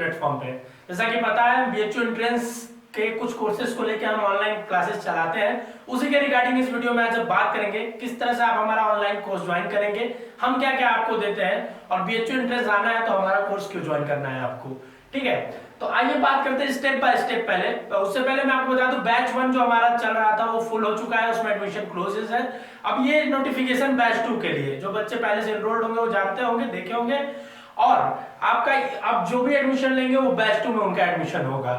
Platform पे। जैसा कि पता है बीएचयू एंट्रेंस के कुछ कोर्सेज को लेकर हम ऑनलाइन क्लासेस चलाते हैं, उसी के रिगार्डिंग इस वीडियो में आज बात करेंगे किस तरह से आप हमारा ऑनलाइन कोर्स ज्वाइन करेंगे, हम क्या क्या आपको देते हैं, और बीएचयू एंट्रेंस आना है तो हमारा कोर्स क्यों ज्वाइन करना है आपको। ठीक है, तो आइए बात करते हैं स्टेप बाय स्टेप। उससे पहले मैं आपको बता दूं बैच 1 जो हमारा चल रहा था वो फुल हो चुका है, उसमें एडमिशन क्लोजेस है। अब ये नोटिफिकेशन बैच 2 के लिए जो बच्चे पहले से एनरोल्ड होंगे वो जानते होंगे, देखे होंगे, और आपका अब जो भी एडमिशन लेंगे वो बैच 2 में उनका एडमिशन होगा।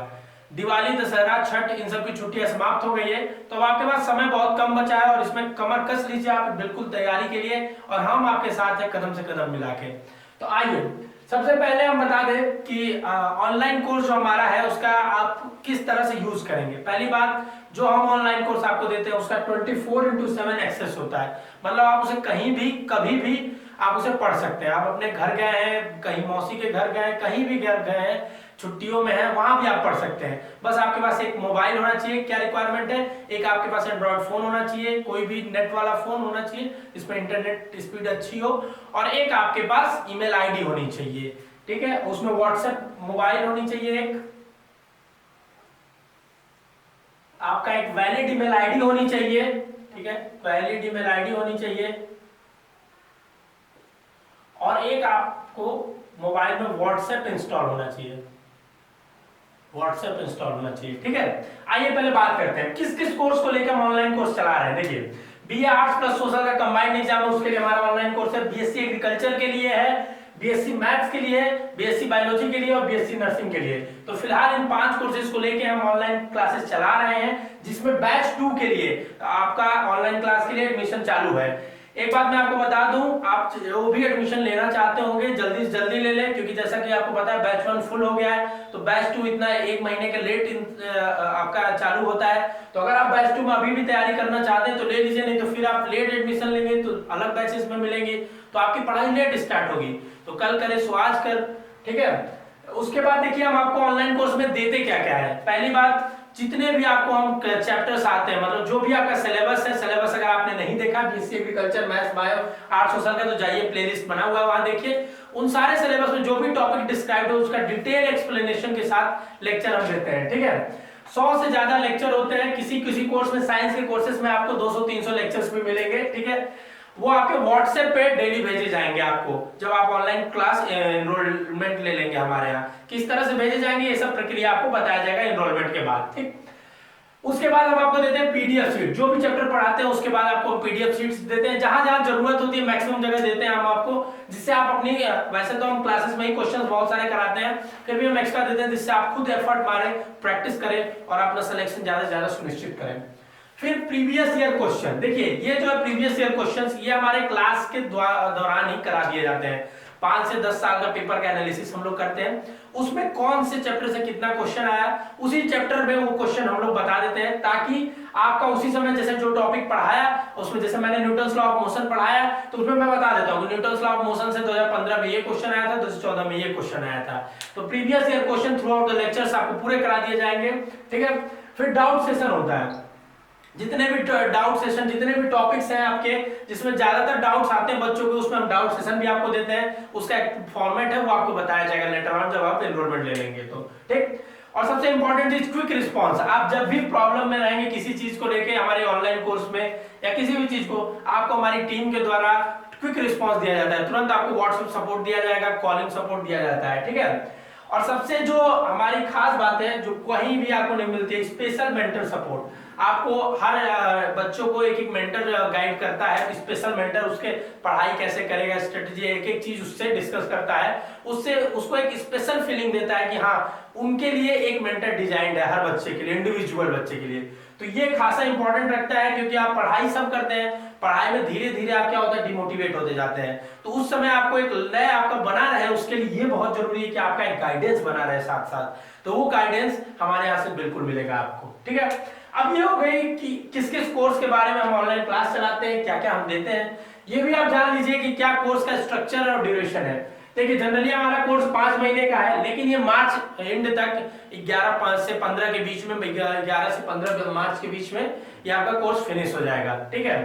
दिवाली, दशहरा, छठ इन सब की छुट्टियां समाप्त हो गई है, तो अब आपके पास समय बहुत कम बचा है और इसमें कमर कस लीजिए आप बिल्कुल तैयारी के लिए, और हम आपके साथ हैं कदम से कदम मिला के। तो आइए सबसे पहले हम बता दें कि ऑनलाइन कोर्स जो हमारा है उसका आप किस तरह से यूज करेंगे। पहली बात, जो हम ऑनलाइन कोर्स आपको देते हैं उसका 24/7 एक्सेस होता है, मतलब आप उसे कहीं भी कभी भी आप उसे पढ़ सकते हैं। आप अपने घर गए हैं, कहीं मौसी के घर गए, कहीं भी घर गए हैं, छुट्टियों में है, वहां भी आप पढ़ सकते हैं। बस आपके पास एक मोबाइल होना चाहिए। क्या रिक्वायरमेंट है, एक आपके पास एंड्रॉइड फोन होना चाहिए, कोई भी नेट वाला फोन होना चाहिए जिसमें इंटरनेट स्पीड अच्छी हो, और एक आपके पास ईमेल आईडी होनी चाहिए। ठीक है, उसमें व्हाट्सएप मोबाइल होनी चाहिए, एक आपका एक वैलिड ईमेल आईडी होनी चाहिए। ठीक है, वैलिड ईमेल आईडी होनी चाहिए, और एक आपको मोबाइल में व्हाट्सएप इंस्टॉल होना चाहिए, व्हाट्सएप इंस्टॉल होना चाहिए। ठीक है, आइए पहले बात करते हैं किस किस कोर्स को लेकर हम ऑनलाइन कोर्स चला रहे हैं। देखिए, बीए आर्ट्स प्लस सोशल का कंबाइंड एग्जाम है, उसके लिए हमारा ऑनलाइन कोर्स है। बीएससी एग्रीकल्चर के लिए है, बीएससी मैथ्स के लिए, बीएससी बायोलॉजी के लिए और बीएससी नर्सिंग के लिए। तो फिलहाल इन 5 कोर्सेज को लेके हम ऑनलाइन क्लासेस चला रहे हैं, जिसमें बैच 2 के लिए आपका ऑनलाइन क्लास के लिए एडमिशन चालू है। एक बात मैं आपको बता दूं, आप जो भी एडमिशन लेना चाहते होंगे जल्दी से जल्दी ले लें, क्योंकि जैसा कि आपको पता है बैच 1 फुल हो गया है, तो बैच 2 इतना 1 महीने के लेट आपका चालू होता है। तो अगर आप बैच 2 में अभी भी तैयारी करना चाहते हैं तो ले लीजिए, नहीं तो फिर आप लेट एडमिशन लेंगे तो अलग बैचेस में मिलेंगे, तो आपकी पढ़ाई लेट स्टार्ट होगी। तो कल करे सो आज कर। ठीक है, उसके बाद देखिए हम आपको ऑनलाइन कोर्स में देते क्या क्या है। पहली बात, जितने भी आपको हम चैप्टर्स आते हैं, मतलब जो भी आपका सिलेबस है, सिलेबस अगर आपने नहीं देखा BSc agriculture maths bio arts social का, तो जाइए प्लेलिस्ट बना हुआ है वहां देखिए। उन सारे सिलेबस में जो भी टॉपिक डिस्क्राइब है उसका डिटेल एक्सप्लेनेशन के साथ लेक्चर हम देते हैं। ठीक है, 100 से ज्यादा लेक्चर होते हैं। किसी किसी कोर्स में, साइंस के कोर्सेज में आपको 200-300 लेक्चर्स भी मिलेंगे। ठीक है, वो आपके व्हाट्सएप पे डेली भेजे जाएंगे आपको, जब आप ऑनलाइन क्लास एनरोलमेंट ले लेंगे हमारे यहाँ। किस तरह से भेजे जाएंगे ये सब प्रक्रिया आपको बताया जाएगा एनरोलमेंट के बाद। ठीक, उसके बाद हम आपको देते हैं पीडीएफ शीट, जो भी चैप्टर पढ़ाते हैं उसके बाद आपको पीडीएफ शीट्स देते हैं, जहां जहां जरूरत होती है मैक्सिमम जगह देते हैं हम आपको, जिससे आप अपनी, वैसे तो हम क्लासेस में ही क्वेश्चंस बहुत सारे कराते हैं, फिर भी हम एक्स्ट्रा देते हैं जिससे आप खुद एफर्ट मारें, प्रैक्टिस करें और अपना सिलेक्शन ज्यादा से ज्यादा सुनिश्चित करें। फिर प्रीवियस ईयर क्वेश्चन, देखिए ये जो है प्रीवियस ईयर क्वेश्चंस, ये हमारे क्लास के दौरान ही करा दिए जाते हैं। 5 से 10 साल का पेपर का एनालिसिस हम लोग करते हैं, उसमें कौन से चैप्टर से कितना क्वेश्चन आया उसी चैप्टर में वो क्वेश्चन हम लोग बता देते हैं, ताकि आपका उसी समय जैसे जो टॉपिक पढ़ाया उसमें, जैसे मैंने न्यूटन्स लॉ ऑफ मोशन पढ़ाया तो उसमें मैं बता देता हूँ न्यूटन्स लॉ ऑफ मोशन से 2015 में ये क्वेश्चन आया था, 2014 में ये क्वेश्चन आया था। तो previous year question through out the lectures आपको पूरे करा दिए जाएंगे। ठीक है, फिर डाउट सेशन होता है, जितने भी डाउट सेशन, जितने भी टॉपिक्स हैं आपके जिसमें ज्यादातर डाउट्स आते हैं बच्चों के, उसमें हम डाउट सेशन भी आपको देते हैं। उसका एक फॉर्मेट है वो आपको बताया जाएगा लेटर ऑन जब आप एनरोलमेंट ले लेंगे तो। ठीक, और सबसे इंपॉर्टेंट चीज क्विक रिस्पांस। आप जब भी प्रॉब्लम में रहेंगे किसी चीज को लेके हमारे ऑनलाइन कोर्स में या किसी भी चीज को, आपको हमारी टीम के द्वारा क्विक रिस्पांस दिया जाता है, तुरंत आपको व्हाट्सएप सपोर्ट दिया जाएगा, कॉलिंग सपोर्ट दिया जाता है। ठीक है, और सबसे जो हमारी खास बात है जो कहीं भी आपको नहीं मिलती है, स्पेशल मेंटर सपोर्ट। आपको हर बच्चों को एक एक मेंटर गाइड करता है, स्पेशल मेंटर उसके पढ़ाई कैसे करेगा, स्ट्रेटजी एक एक चीज उससे डिस्कस करता है, उससे उसको एक स्पेशल फीलिंग देता है कि हाँ उनके लिए एक मेंटर डिजाइंड है हर बच्चे के लिए, इंडिविजुअल बच्चे के लिए। तो ये खासा इंपॉर्टेंट रखता है, क्योंकि आप पढ़ाई सब करते हैं, पढ़ाई में धीरे धीरे आप क्या होता है डिमोटिवेट होते जाते हैं, तो उस समय आपको एक लय आपका बना रहे, उसके लिए ये बहुत जरूरी है कि आपका एक गाइडेंस बना रहे साथ साथ। तो वो गाइडेंस हमारे यहाँ से बिल्कुल मिलेगा आपको। ठीक है, अब ये हो गई कि किस किस कोर्स के बारे में हम ऑनलाइन क्लास चलाते हैं, क्या क्या हम देते हैं। ये भी आप जान लीजिए कि क्या कोर्स का स्ट्रक्चर और ड्यूरेशन है। देखिए जनरली हमारा कोर्स 5 महीने का है, लेकिन ये मार्च एंड तक 11 से 15 के बीच में, 11 से 15 मार्च के बीच में ये आपका कोर्स फिनिश हो जाएगा। ठीक है,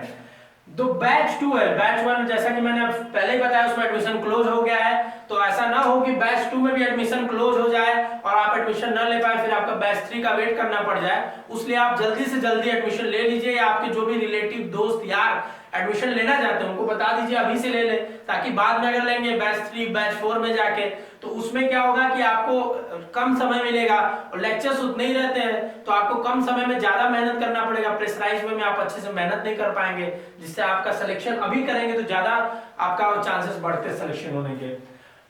तो बैच 2 है, बैच 1 जैसा कि मैंने पहले ही बताया उसमें एडमिशन क्लोज हो गया है, तो ऐसा ना हो कि बैच 2 में भी एडमिशन क्लोज हो जाए और आप एडमिशन ना ले पाए, फिर आपका बैच 3 का वेट करना पड़ जाए। उसलिए आप जल्दी से जल्दी एडमिशन ले लीजिए, या आपके जो भी रिलेटिव दोस्त यार एडमिशन लेना चाहते हैं उनको बता दीजिए अभी से ले लें, ताकि बाद में अगर लेंगे बैच 3 बैच 4 में जाके तो उसमें क्या होगा कि आपको कम समय मिलेगा और लेक्चर्स उतने ही रहते हैं, तो आपको कम समय में ज्यादा मेहनत करना पड़ेगा, प्रेशराइज में आप अच्छे से मेहनत नहीं कर पाएंगे, जिससे आपका सिलेक्शन अभी करेंगे तो ज्यादा आपका चांसेस बढ़ते सिलेक्शन होने के।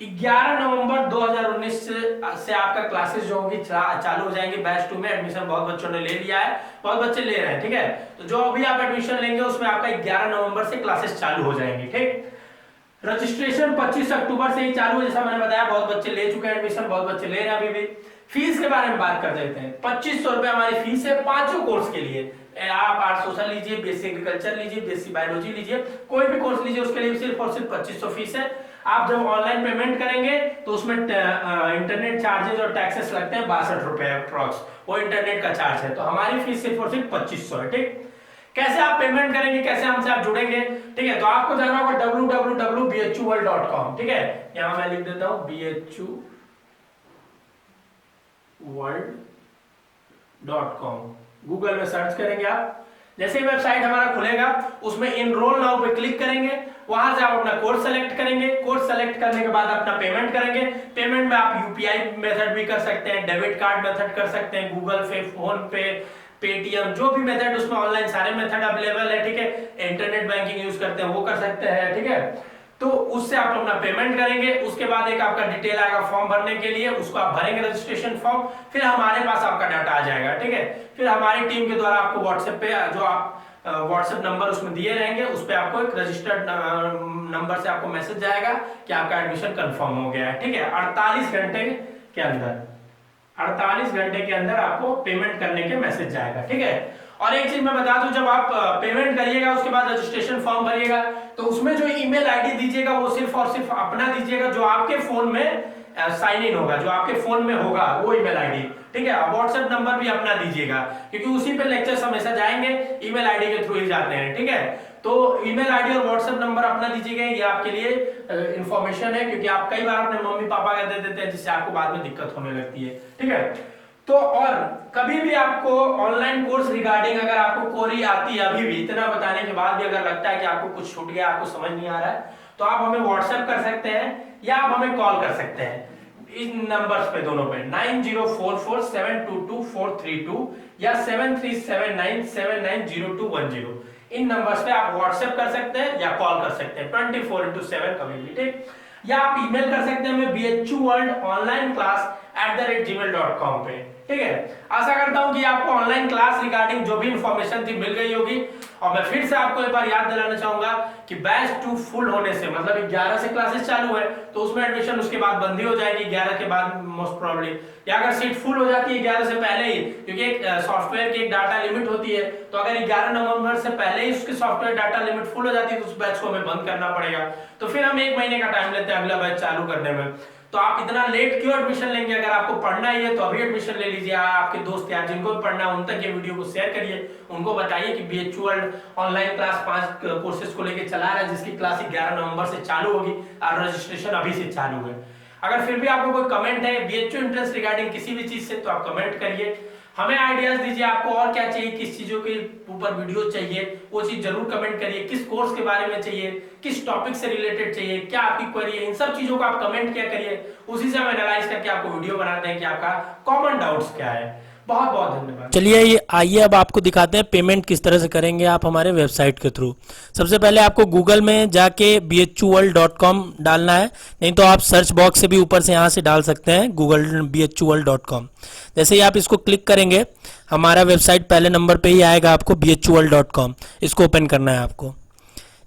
11 नवंबर 2019 से आपका क्लासेस जो होगी चालू हो जाएंगे। बैच 2 में एडमिशन बहुत बच्चों ने ले लिया है, बहुत बच्चे ले रहे हैं, ठीक है। तो जो अभी आप एडमिशन लेंगे उसमें आपका 11 नवंबर से क्लासेस चालू हो जाएंगे, ठीक। रजिस्ट्रेशन 25 अक्टूबर से ही चालू है, जैसा मैंने बताया, बहुत बच्चे ले चुके हैं एडमिशन, बहुत बच्चे ले रहे हैं अभी भी। फीस के बारे में बात कर देते हैं। 2500 रुपए हमारी फीस है पांचों कोर्स के लिए। आप आर्ट सोशल लीजिए, बीएससी एग्रीकल्चर लीजिए, बीएससी बायोलॉजी लीजिए, कोई भी कोर्स लीजिए, उसके लिए सिर्फ और सिर्फ 2500 फीस है। आप जब ऑनलाइन पेमेंट करेंगे तो उसमें इंटरनेट चार्जेस और टैक्सेस लगते हैं 62 रुपए अप्रॉक्स, वो इंटरनेट का चार्ज है। तो हमारी फीस सिर्फ और सिर्फ 2500 है, ठीक। कैसे आप पेमेंट करेंगे, कैसे हमसे आप जुड़ेंगे, ठीक है। तो आपको जाना होगा www.bhuworld.com, ठीक है। यहां मैं लिख देता हूं bhuworld.com, गूगल में सर्च करेंगे आप। जैसे ही वेबसाइट हमारा खुलेगा उसमें इनरोल नाउ पे क्लिक करेंगे, वहां से आप अपना कोर्स सेलेक्ट करेंगे। कोर्स सेलेक्ट करने के बाद अपना पेमेंट करेंगे। पेमेंट में आप यूपीआई मेथड भी कर सकते हैं, डेबिट कार्ड मेथड कर सकते हैं, गूगल पे, फोन पे, पेटीएम, जो भी मेथड उसमें ऑनलाइन सारे मेथड अवेलेबल है, ठीक है। इंटरनेट बैंकिंग यूज करते हैं वो कर सकते हैं, ठीक है। तो उससे आप अपना पेमेंट करेंगे। उसके बाद एक आपका डिटेल आएगा फॉर्म भरने के लिए, उसको आप भरेंगे रजिस्ट्रेशन फॉर्म, फिर हमारे पास आपका डाटा आ जाएगा, ठीक है। फिर हमारी टीम के द्वारा आपको व्हाट्सएप पे जो आप व्हाट्सएप नंबर उसमें दिए रहेंगे, उस पर आपको एक रजिस्टर्ड नंबर से आपको मैसेज जाएगा कि आपका एडमिशन कंफर्म हो गया है, ठीक है। 48 घंटे के अंदर 48 घंटे के अंदर आपको पेमेंट करने के मैसेज जाएगा, ठीक है। और एक चीज मैं बता दूं, जब आप पेमेंट करिएगा उसके बाद रजिस्ट्रेशन फॉर्म भरिएगा तो उसमें जो ईमेल आईडी दीजिएगा वो सिर्फ और सिर्फ अपना दीजिएगा, जो आपके फोन में साइन इन होगा, जो आपके फोन में होगा वो ईमेल आईडी, ठीक है। व्हाट्सएप नंबर भी अपना दीजिएगा, क्योंकि उसी पे लेक्चर्स हमेशा जाएंगे, ईमेल आईडी के थ्रू ही जाते हैं, ठीक है। तो ईमेल आईडी और व्हाट्सएप नंबर अपना दीजिएगा, ये आपके लिए इंफॉर्मेशन है, क्योंकि आप कई बार अपने मम्मी पापा का दे देते हैं, जिससे आपको बाद में दिक्कत होने लगती है, ठीक है। तो और कभी भी आपको ऑनलाइन कोर्स रिगार्डिंग अगर आपको क्वेरी आती है, अभी भी इतना बताने के बाद भी अगर लगता है कि आपको कुछ छूट गया, आपको समझ नहीं आ रहा है, तो आप हमें व्हाट्सएप कर सकते हैं या आप हमें कॉल कर सकते हैं इन नंबर्स पे, दोनों पे 9044722432 या 7379790210। इन नंबर्स पे आप व्हाट्सएप कर सकते हैं या कॉल कर सकते हैं 24/7 कभी भी, ठीक। या आप ईमेल कर सकते हैं हमें bhuworldonlineclass@gmail.com पे, ठीक है। आशा करता हूं कि आपको ऑनलाइन क्लास रिगार्डिंग जो भी इंफॉर्मेशन थी मिल गई होगी। और मैं फिर से आपको एक बार याद दिलाना चाहूंगा कि बैच 2 फुल होने से, मतलब 11 से क्लासेस चालू है तो उसमें एडमिशन उसके बाद बंद ही हो जाएगी 11 के बाद मोस्ट प्रोबेबली, या अगर सीट फुल हो जाती है 11 से पहले ही, क्योंकि एक सॉफ्टवेयर की एक डाटा लिमिट होती है, तो अगर 11 नवंबर से पहले ही उसकी सॉफ्टवेयर डाटा लिमिट फुल हो जाती है तो उस बैच को हमें बंद करना पड़ेगा। तो फिर हम 1 महीने का टाइम लेते हैं अगला बैच चालू करने में। तो आप इतना लेट क्यों एडमिशन लेंगे? अगर आपको पढ़ना ही है तो अभी एडमिशन ले लीजिए। आपके दोस्त यार जिनको भी पढ़ना है उन तक ये वीडियो को शेयर करिए, उनको बताइए कि BHU world online class 5 courses को लेकर चला रहा है, जिसकी क्लास 11 नवंबर से चालू होगी और रजिस्ट्रेशन अभी से चालू है। अगर फिर भी आपको कोई कमेंट है BHU इंट्रेंस रिगार्डिंग किसी भी चीज से, तो आप कमेंट करिए, हमें आइडियाज दीजिए आपको और क्या चाहिए, किस चीजों के ऊपर वीडियो चाहिए, वो चीज जरूर कमेंट करिए। किस कोर्स के बारे में चाहिए, किस टॉपिक से रिलेटेड चाहिए, क्या आपकी क्वेरी है, इन सब चीजों को आप कमेंट किया करिए, उसी से हम एनालाइज करके आपको वीडियो बनाते हैं कि आपका कॉमन डाउट्स क्या है। बहुत बहुत धन्यवाद। चलिए आइए अब आपको दिखाते हैं पेमेंट किस तरह से करेंगे आप हमारे वेबसाइट के थ्रू। सबसे पहले आपको गूगल में जाके bhuworld.com डालना है, नहीं तो आप सर्च बॉक्स से भी ऊपर से यहाँ से डाल सकते हैं गूगल bhuworld.com। जैसे ही आप इसको क्लिक करेंगे हमारा वेबसाइट पहले नंबर पे ही आएगा, आपको bhuworld.com इसको ओपन करना है। आपको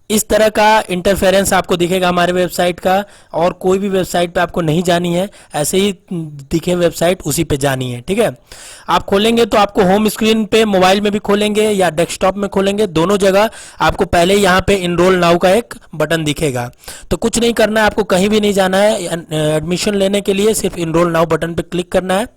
इस तरह का इंटरफेरेंस आपको दिखेगा हमारे वेबसाइट का, और कोई भी वेबसाइट पे आपको नहीं जानी है, ऐसे ही दिखे वेबसाइट उसी पे जानी है, ठीक है। आप खोलेंगे तो आपको होम स्क्रीन पे मोबाइल में भी खोलेंगे या डेस्कटॉप में खोलेंगे, दोनों जगह आपको पहले यहाँ पे इनरोल नाउ का एक बटन दिखेगा। तो कुछ नहीं करना है, आपको कहीं भी नहीं जाना है एडमिशन लेने के लिए, सिर्फ इनरोल नाउ बटन पे क्लिक करना है।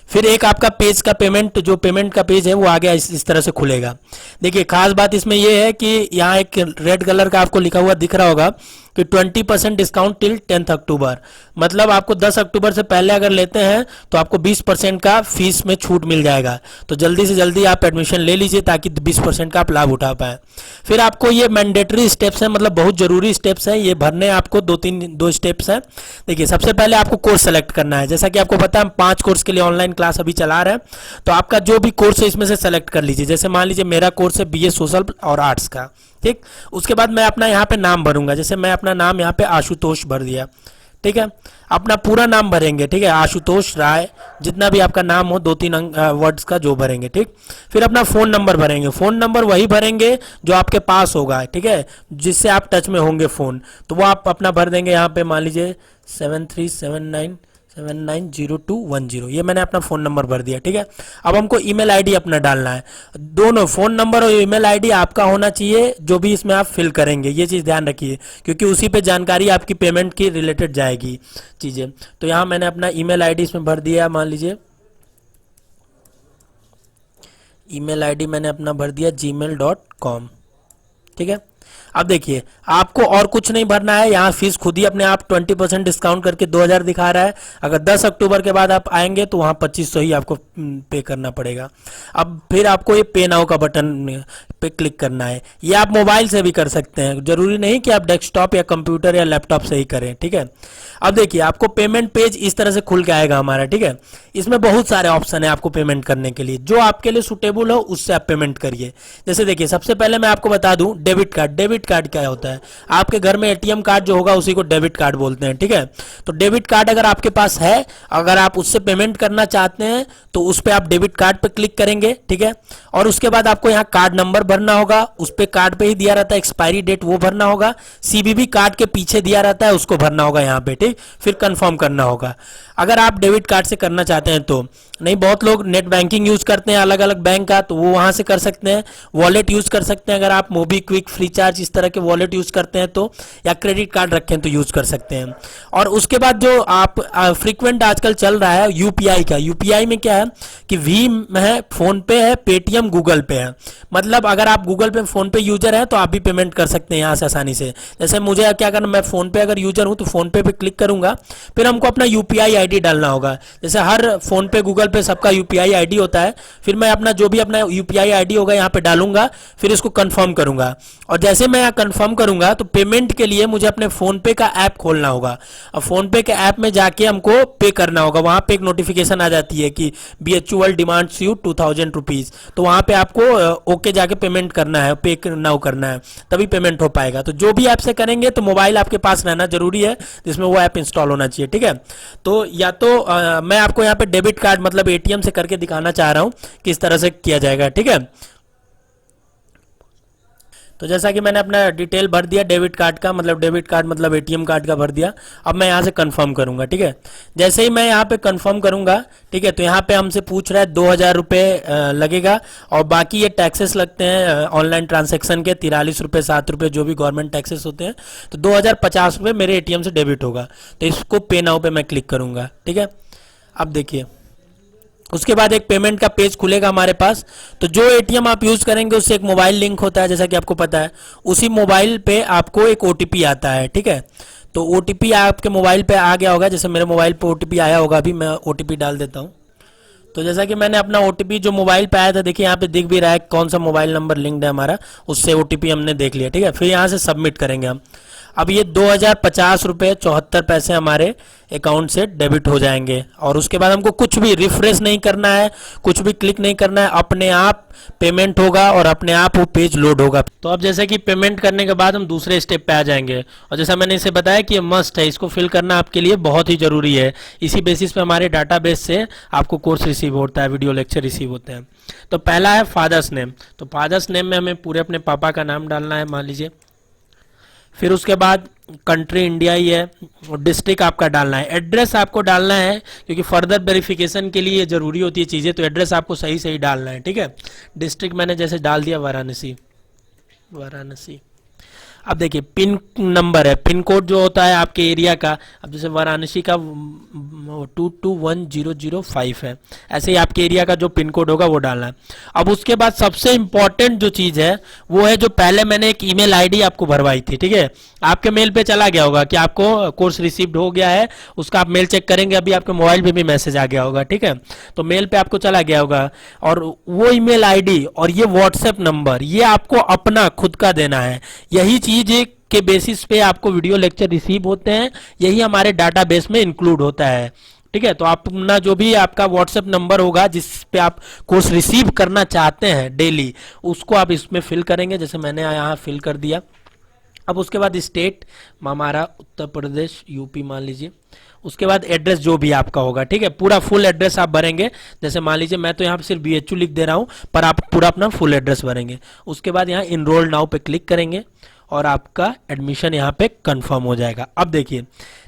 फिर एक आपका पेज का पेमेंट, जो पेमेंट का पेज है वो आगे इस तरह से खुलेगा। देखिए खास बात इसमें ये है कि यहाँ एक रेड कलर का आपको लिखा हुआ दिख रहा होगा कि 20% डिस्काउंट टिल 10 अक्टूबर, मतलब आपको 10 अक्टूबर से पहले अगर लेते हैं तो आपको 20% का फीस में छूट मिल जाएगा। तो जल्दी से जल्दी आप एडमिशन ले लीजिए ताकि 20% का आप लाभ उठा पाए। फिर आपको ये मैंडेटरी स्टेप्स हैं, मतलब बहुत जरूरी स्टेप्स हैं, ये भरने आपको दो स्टेप्स हैं। देखिए सबसे पहले आपको कोर्स सेलेक्ट करना है। जैसा कि आपको पता है हम 5 कोर्स के लिए ऑनलाइन क्लास अभी चला रहे हैं, तो आपका जो भी कोर्स है इसमें से सेलेक्ट कर लीजिए। जैसे मान लीजिए मेरा कोर्स है बीए सोशल और आर्ट्स का, ठीक। उसके बाद मैं अपना यहाँ पे नाम भरूंगा, जैसे मैं अपना नाम यहाँ पे आशुतोष भर दिया, ठीक है। अपना पूरा नाम भरेंगे, ठीक है, आशुतोष राय, जितना भी आपका नाम हो 2-3 वर्ड्स का जो भरेंगे, ठीक। फिर अपना फ़ोन नंबर भरेंगे, फ़ोन नंबर वही भरेंगे जो आपके पास होगा, ठीक है, जिससे आप टच में होंगे फ़ोन, तो वो आप अपना भर देंगे यहाँ पे। मान लीजिए 7379790210, ये मैंने अपना फ़ोन नंबर भर दिया, ठीक है। अब हमको ईमेल आईडी अपना डालना है। दोनों फ़ोन नंबर और ईमेल आईडी आपका होना चाहिए जो भी इसमें आप फिल करेंगे, ये चीज़ ध्यान रखिए, क्योंकि उसी पे जानकारी आपकी पेमेंट की रिलेटेड जाएगी चीज़ें। तो यहाँ मैंने अपना ईमेल आईडी इसमें भर दिया, मान लीजिए ईमेल आईडी मैंने अपना भर दिया gmail.com, ठीक है। अब देखिए आपको और कुछ नहीं भरना है, यहाँ फीस खुद ही अपने आप 20% डिस्काउंट करके 2000 दिखा रहा है। अगर 10 अक्टूबर के बाद आप आएंगे तो वहाँ 2500 ही आपको पे करना पड़ेगा। अब फिर आपको ये पे नाउ का बटन पे क्लिक करना है। ये आप मोबाइल से भी कर सकते हैं, जरूरी नहीं कि आप डेस्कटॉप या कंप्यूटर या लैपटॉप से ही करें, ठीक है। अब देखिए आपको पेमेंट पेज इस तरह से खुल के आएगा हमारा, ठीक है। इसमें बहुत सारे ऑप्शन है आपको पेमेंट करने के लिए, जो आपके लिए सुटेबल हो उससे आप पेमेंट करिए। जैसे देखिए सबसे पहले मैं आपको बता दूं डेबिट कार्ड। डेबिट कार्ड क्या होता है? आपके घर में एटीएम कार्ड जो होगा उसी को डेबिट कार्ड बोलते हैं, ठीक है। तो डेबिट कार्ड अगर आपके पास है, अगर आप उससे पेमेंट करना चाहते हैं तो उस पर आप डेबिट कार्ड पे क्लिक करेंगे, ठीक है। और उसके बाद आपको यहाँ कार्ड नंबर भरना होगा, उस पर कार्ड पे ही दिया रहता है एक्सपायरी डेट, वो भरना होगा। सीवीवी कार्ड के पीछे दिया रहता है उसको भरना होगा यहाँ पे, ठीक। फिर कंफर्म करना होगा अगर आप डेबिट कार्ड से करना चाहते हैं तो। नहीं, बहुत लोग नेट बैंकिंग यूज करते हैं अलग अलग बैंक का, तो वो वहां से कर सकते हैं। वॉलेट यूज कर सकते हैं अगर आप मोबी क्विक, फ्री चार्ज इस तरह के वॉलेट यूज करते हैं तो, या क्रेडिट कार्ड रखें तो यूज कर सकते हैं। और उसके बाद जो आप फ्रीक्वेंट आजकल चल रहा है यूपीआई का। यूपीआई में क्या है कि भीम है, फोन पे है, पेटीएम, गूगल पे है। मतलब अगर आप गूगल पे, फोन पे यूजर हैं तो आप भी पेमेंट कर सकते हैं यहाँ से आसानी से। जैसे मुझे क्या करना, मैं फोन पे अगर यूजर हूँ तो फोन पे क्लिक करूंगा, फिर हमको अपना यूपीआई आईडी डालना होगा। जैसे हर फोन पे, गूगल पे सबका यूपीआई आईडी होता है। फिर मैं अपना जो भी अपना यूपीआई आईडी होगा यहाँ पे डालूंगा, फिर इसको कंफर्म करूंगा। और जैसे मैं यहाँ कंफर्म करूंगा तो पेमेंट के लिए मुझे अपने फोन पे का ऐप खोलना होगा। अब फोन पे के ऐप में जाके हमको पे करना होगा। वहां पे एक नोटिफिकेशन आ जाती है कि BHUL डिमांड्स यू 2000 रुपीज, तो वहां पे आपको ओके जाके पेमेंट करना है, पे नाउ करना है, तभी पेमेंट हो पाएगा। तो जो भी ऐप से करेंगे तो मोबाइल आपके पास रहना जरूरी है जिसमें वो ऐप इंस्टॉल होना चाहिए, ठीक है। तो या तो मैं आपको यहाँ पे डेबिट कार्ड मतलब एटीएम से करके दिखाना चाह रहा हूँ किस तरह से किया जाएगा, ठीक है। तो जैसा कि मैंने अपना डिटेल भर दिया डेबिट कार्ड का, मतलब डेबिट कार्ड मतलब एटीएम कार्ड का भर दिया। अब मैं यहाँ से कंफर्म करूंगा, ठीक है। जैसे ही मैं यहाँ पे कंफर्म करूंगा, ठीक है, तो यहाँ पे हमसे पूछ रहा है 2000 रुपये लगेगा, और बाकी ये टैक्सेस लगते हैं ऑनलाइन ट्रांजेक्शन के 43 रुपये 7 रुपये जो भी गवर्नमेंट टैक्सेस होते हैं। तो 2050 रुपये मेरे एटीएम से डेबिट होगा, तो इसको पे नाउ पे मैं क्लिक करूंगा, ठीक है। अब देखिए उसके बाद एक पेमेंट का पेज खुलेगा हमारे पास। तो जो एटीएम आप यूज करेंगे उससे एक मोबाइल लिंक होता है, जैसा कि आपको पता है। उसी मोबाइल पे आपको एक ओटीपी आता है, ठीक है। तो ओटीपी आपके मोबाइल पे आ गया होगा, जैसे मेरे मोबाइल पे ओटीपी आया होगा, अभी मैं ओटीपी डाल देता हूँ। तो जैसा कि मैंने अपना ओटीपी जो मोबाइल पे आया था, देखिए यहाँ पे दिख भी रहा है कौन सा मोबाइल नंबर लिंक्ड है हमारा, उससे ओटीपी हमने देख लिया, ठीक है। फिर यहाँ से सबमिट करेंगे हम। अब ये 2050 रुपये 74 पैसे हमारे अकाउंट से डेबिट हो जाएंगे। और उसके बाद हमको कुछ भी रिफ्रेश नहीं करना है, कुछ भी क्लिक नहीं करना है, अपने आप पेमेंट होगा और अपने आप वो पेज लोड होगा। तो अब जैसे कि पेमेंट करने के बाद हम दूसरे स्टेप पे आ जाएंगे, और जैसा मैंने इसे बताया कि ये मस्ट है, इसको फिल करना आपके लिए बहुत ही जरूरी है। इसी बेसिस पे हमारे डाटाबेस से आपको कोर्स रिसीव होता है, वीडियो लेक्चर रिसीव होते हैं। तो पहला है फादर्स नेम। तो फादर्स नेम में हमें पूरे अपने पापा का नाम डालना है, मान लीजिए। फिर उसके बाद कंट्री इंडिया ही है, और डिस्ट्रिक्ट आपका डालना है। एड्रेस आपको डालना है क्योंकि फर्दर वेरिफिकेशन के लिए जरूरी होती है चीज़ें, तो एड्रेस आपको सही सही डालना है, ठीक है। डिस्ट्रिक्ट मैंने जैसे डाल दिया वाराणसी, वाराणसी। अब देखिए पिन नंबर है, पिन कोड जो होता है आपके एरिया का, अब जैसे वाराणसी का 221005 है, ऐसे ही आपके एरिया का जो पिन कोड होगा वो डालना है। अब उसके बाद सबसे इंपॉर्टेंट जो चीज़ है वो है जो पहले मैंने एक ईमेल आईडी आपको भरवाई थी, ठीक है, आपके मेल पे चला गया होगा कि आपको कोर्स रिसीव्ड हो गया है, उसका आप मेल चेक करेंगे, अभी आपके मोबाइल पे भी मैसेज आ गया होगा, ठीक है, तो मेल पे आपको चला गया होगा, और वो ईमेल आईडी और ये व्हाट्सएप नंबर ये आपको अपना खुद का देना है। यही चीज के बेसिस पे आपको वीडियो लेक्चर रिसीव होते हैं, यही हमारे डाटाबेस में इंक्लूड होता है, ठीक है। तो आप अपना जो भी आपका व्हाट्सएप नंबर होगा जिस पे आप कोर्स रिसीव करना चाहते हैं डेली, उसको आप इसमें फिल करेंगे, जैसे मैंने यहाँ फिल कर दिया। अब उसके बाद स्टेट हमारा उत्तर प्रदेश यूपी मान लीजिए, उसके बाद एड्रेस जो भी आपका होगा, ठीक है, पूरा फुल एड्रेस आप भरेंगे, जैसे मान लीजिए मैं तो यहाँ पे सिर्फ BHU लिख दे रहा हूँ, पर आप पूरा अपना फुल एड्रेस भरेंगे। उसके बाद यहाँ इनरोल नाउ पे क्लिक करेंगे और आपका एडमिशन यहाँ पे कंफर्म हो जाएगा। अब देखिए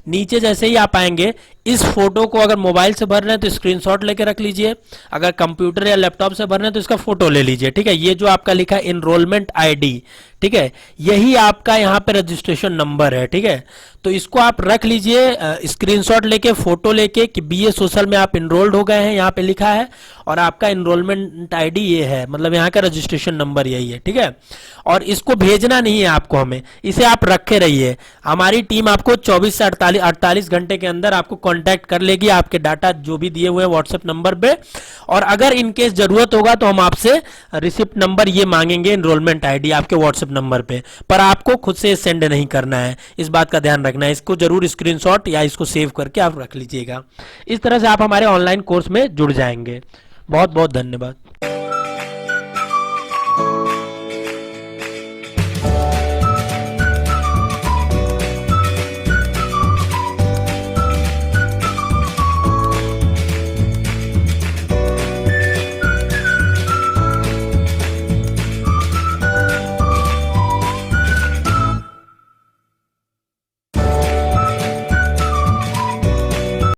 नीचे जैसे ही आप आएंगे, इस फोटो को अगर मोबाइल से भर रहे हैं तो स्क्रीनशॉट लेके रख लीजिए, अगर कंप्यूटर या लैपटॉप से भर रहे हैं तो इसका फोटो ले लीजिए, ठीक है। ये जो आपका लिखा है इनरोलमेंट आईडी, ठीक है, यही आपका यहाँ पे रजिस्ट्रेशन नंबर है, ठीक है, तो इसको आप रख लीजिए स्क्रीनशॉट लेके, फोटो लेके कि BA सोशल में आप इनरोल्ड हो गए हैं, यहाँ पे लिखा है, और आपका इनरोलमेंट आईडी ये है, मतलब यहाँ का रजिस्ट्रेशन नंबर यही है, ठीक है। और इसको भेजना नहीं है आपको हमें, इसे आप रखे रहिए, हमारी टीम आपको 24 से 48 घंटे के अंदर आपको कांटेक्ट कर लेगी आपके डाटा जो भी दिए हुए हैं व्हाट्सएप नंबर पे, और अगर इनकेस जरूरत होगा तो हम आपसे रिसिप्ट नंबर ये मांगेंगे, इनरोलमेंट आईडी आपके व्हाट्सएप नंबर पे, पर आपको खुद से सेंड नहीं करना है, इस बात का ध्यान रखना है। इसको जरूर स्क्रीनशॉट या इसको सेव करके आप रख लीजिएगा। इस तरह से आप हमारे ऑनलाइन कोर्स में जुड़ जाएंगे। बहुत बहुत धन्यवाद।